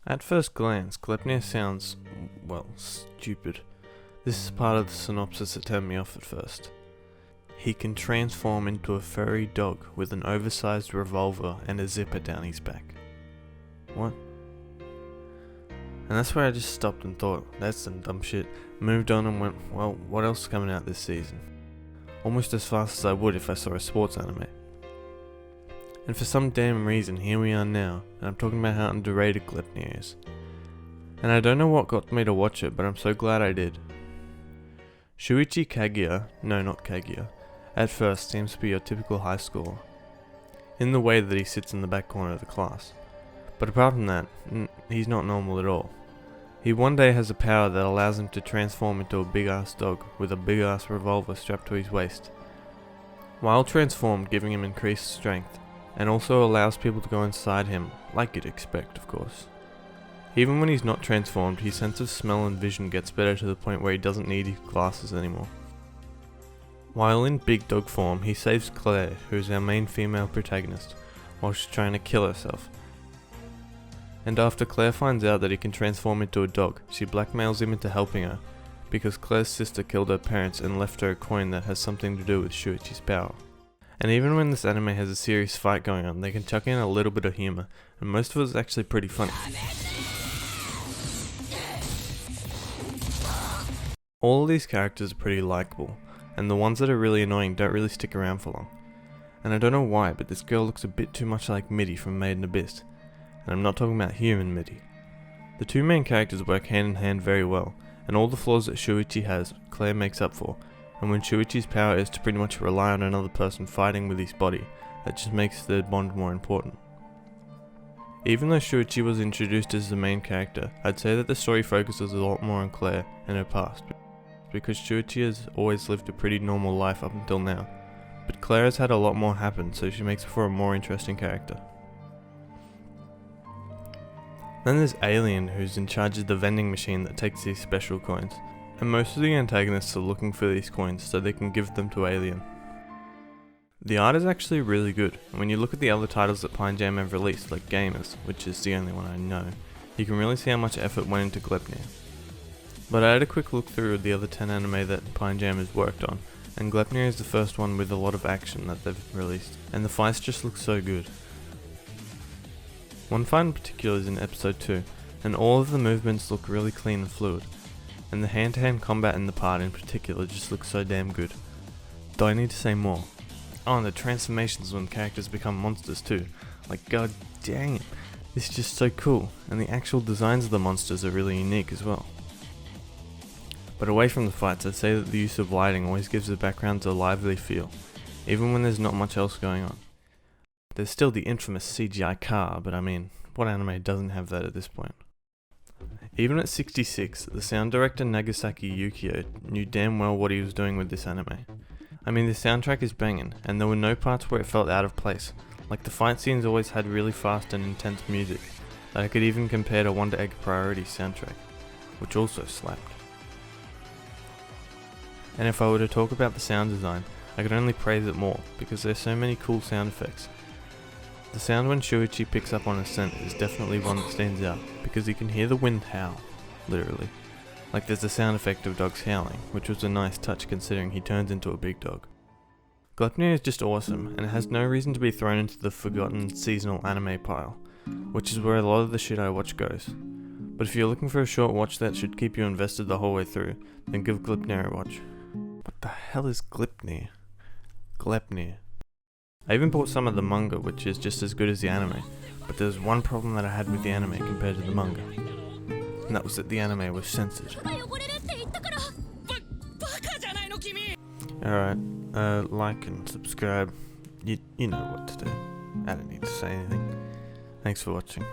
At first glance, Gleipnir sounds, well, stupid. This is part of the synopsis that turned me off at first. He can transform into a furry dog with an oversized revolver and a zipper down his back. What? And that's where I just stopped and thought, that's some dumb shit. Moved on and went, well, what else is coming out this season? Almost as fast as I would if I saw a sports anime. And for some damn reason, here we are now, and I'm talking about how underrated Gleipnir is. And I don't know what got me to watch it, but I'm so glad I did. Shuichi Kaguya, no not Kaguya, at first seems to be your typical high schooler, in the way that he sits in the back corner of the class. But apart from that, he's not normal at all. He one day has a power that allows him to transform into a big ass dog with a big ass revolver strapped to his waist, while transformed giving him increased strength, and also allows people to go inside him, like you'd expect of course. Even when he's not transformed, his sense of smell and vision gets better to the point where he doesn't need his glasses anymore. While in big dog form, he saves Claire, who is our main female protagonist, while she's trying to kill herself. And after Claire finds out that he can transform into a dog, she blackmails him into helping her, because Claire's sister killed her parents and left her a coin that has something to do with Shuichi's power. And even when this anime has a serious fight going on, they can chuck in a little bit of humour, and most of it is actually pretty funny. All of these characters are pretty likeable, and the ones that are really annoying don't really stick around for long. And I don't know why, but this girl looks a bit too much like Midi from Made in Abyss, and I'm not talking about human Midi. The two main characters work hand in hand very well, and all the flaws that Shuichi has, Claire makes up for, and when Shuichi's power is to pretty much rely on another person fighting with his body, that just makes the bond more important. Even though Shuichi was introduced as the main character, I'd say that the story focuses a lot more on Claire and her past, because Shuichi has always lived a pretty normal life up until now, but Claire has had a lot more happen, so she makes for a more interesting character. Then there's Alien, who's in charge of the vending machine that takes these special coins, and most of the antagonists are looking for these coins so they can give them to Alien. The art is actually really good, and when you look at the other titles that Pine Jam have released, like Gamers, which is the only one I know, you can really see how much effort went into Gleipnir. But I had a quick look through the other 10 anime that Pine Jam has worked on, and Gleipnir is the first one with a lot of action that they've released, and the fights just look so good. One fight in particular is in episode 2, and all of the movements look really clean and fluid, and the hand-to-hand combat in the part in particular just looks so damn good. Do I need to say more? Oh, and the transformations when characters become monsters too, like god dang it, this is just so cool, and the actual designs of the monsters are really unique as well. But away from the fights, I'd say that the use of lighting always gives the backgrounds a lively feel, even when there's not much else going on. There's still the infamous CGI car, but I mean, what anime doesn't have that at this point? Even at 66, the sound director Nagasaki Yukio knew damn well what he was doing with this anime. I mean, the soundtrack is banging, and there were no parts where it felt out of place, like the fight scenes always had really fast and intense music, that I could even compare to Wonder Egg Priority's soundtrack, which also slapped. And if I were to talk about the sound design, I could only praise it more, because there's so many cool sound effects. The sound when Shuichi picks up on a scent is definitely one that stands out, because you can hear the wind howl, literally. Like there's the sound effect of dogs howling, which was a nice touch considering he turns into a big dog. Gleipnir is just awesome, and it has no reason to be thrown into the forgotten seasonal anime pile, which is where a lot of the shit I watch goes. But if you're looking for a short watch that should keep you invested the whole way through, then give Gleipnir a watch. What the hell is Gleipnir? Gleipnir. I even bought some of the manga, which is just as good as the anime, but there's one problem that I had with the anime compared to the manga, and that was that the anime was censored. Alright, like and subscribe, you know what to do. I don't need to say anything. Thanks for watching.